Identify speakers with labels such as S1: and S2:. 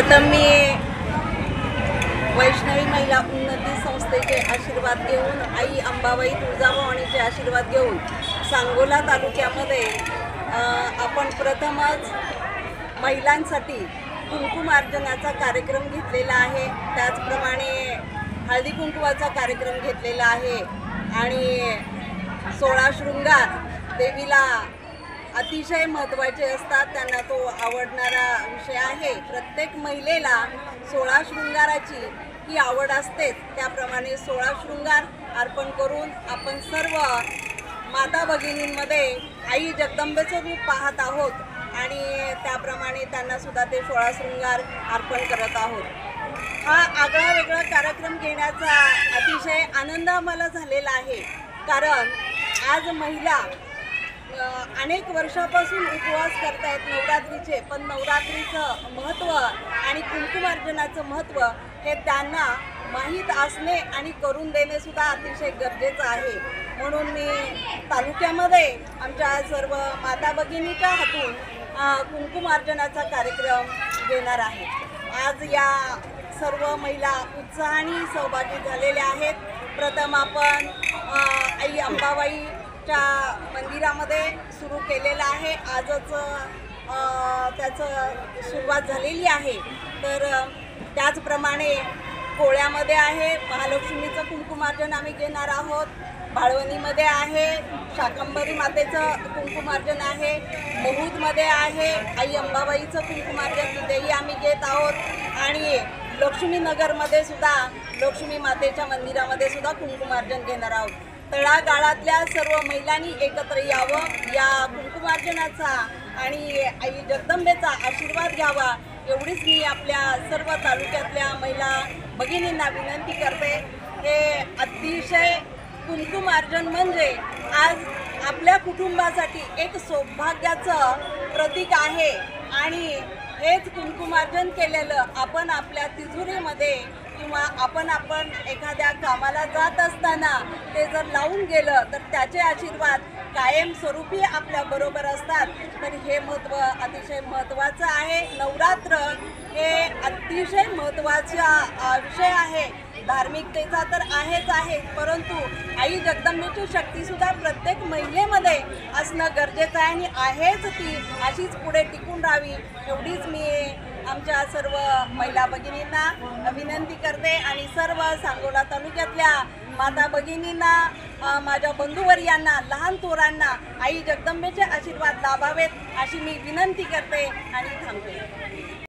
S1: प्रथम मी वैष्णवी महिला उन्नती संस्थेचे आशीर्वाद घेऊन आई अंबाबाई तुळजाभवानीचे आशीर्वाद घेऊन सांगोला तालुक्यामध्ये आपण प्रथमच महिलांसाठी कुंकुमार्जनाचा कार्यक्रम घेतलेला आहे। त्याचप्रमाणे हळदी कुंकवाचा कार्यक्रम घेतलेला आहे आणि 16 शृंगार देवीला अतिशय महत्त्वाचे असतात, त्यांना तो आवडणारा विषय आहे। प्रत्येक महिलेला 16 शृंगाराची ही आवड असते, त्याप्रमाणे 16 शृंगार अर्पण करून आपण सर्व माता भगिनींमध्ये आई जगदंबेचं रूप पाहत आहोत आणि त्याप्रमाणे त्यांना सुद्धा ते 16 शृंगार अर्पण करत आहोत। हा आगळा वेगळा कार्यक्रम घेण्याचा अतिशय आनंद आम्हाला झालेला आहे, कारण आज महिला अनेक वर्षापासून उपवास करतायत नवरात्रीचे, पण नवरात्रीचं महत्त्व आणि कुंकुमार्जनाचं महत्त्व हे त्यांना माहीत असणे आणि करून देणे सुद्धा अतिशय गरजेचं आहे। म्हणून मी तालुक्यामध्ये आमच्या सर्व माता भगिनीच्या हातून कुंकुमार्जनाचा कार्यक्रम घेणार आहे। आज या सर्व महिला उत्साहाने सहभागी झालेल्या आहेत। प्रथम आपण आई अंबाबाईच्या मंदिरामध्ये सुरू केलेलं आहे, आजच त्याचं सुरुवात झालेली आहे। तर त्याचप्रमाणे कोळ्यामध्ये आहे, महालक्ष्मीचं कुंकुमार्जन आम्ही घेणार आहोत। भाळवणीमध्ये आहे, शाकंभरी मातेचं कुंकुमार्जन आहे। महूदमध्ये आहे, आई अंबाबाईचं कुंकुमार्जन तिथेही आम्ही घेत आहोत आणि लक्ष्मीनगरमध्ये सुद्धा लक्ष्मी मातेच्या मंदिरामध्ये सुद्धा कुंकुमार्जन घेणार आहोत। तळागाळातल्या सर्व महिलांनी एकत्र यावं, या कुंकुमार्जनाचा आणि आई जगदंबेचा आशीर्वाद घ्यावा, एवढीच मी आपल्या सर्व तालुक्यातल्या महिला भगिनींना विनंती करते। हे अतिशय कुंकुमार्जन म्हणजे आज आपल्या कुटुंबासाठी एक सौभाग्याचं प्रतीक आहे आणि हेच कुंकुमार्जन केलेलं आपण आपल्या तिजोरीमध्ये किंवा आपण एखाद्या कामाला जात असताना ते जर लावून गेलं तर त्याचे आशीर्वाद कायमस्वरूपी आपल्याबरोबर असतात। तर हे महत्त्व अतिशय महत्त्वाचं आहे। नवरात्र हे अतिशय महत्त्वाचा विषय आहे, धार्मिकतेचा तर आहेच आहे, परंतु आई जगदंबेची शक्तीसुद्धा प्रत्येक महिलेमध्ये असणं गरजेचं आहे आणि आहेच ती अशीच पुढे टिकून राहावी, एवढीच मी आमच्या सर्व महिला भगिनींना विनंती करते आणि सर्व सांगोला तालुक्यातल्या माता भगिनींना, माझ्या बंधुवर्यांना, लहान थोरांना आई जगदंबेचे आशीर्वाद लाभावेत अशी मी विनंती करते आणि थांबते।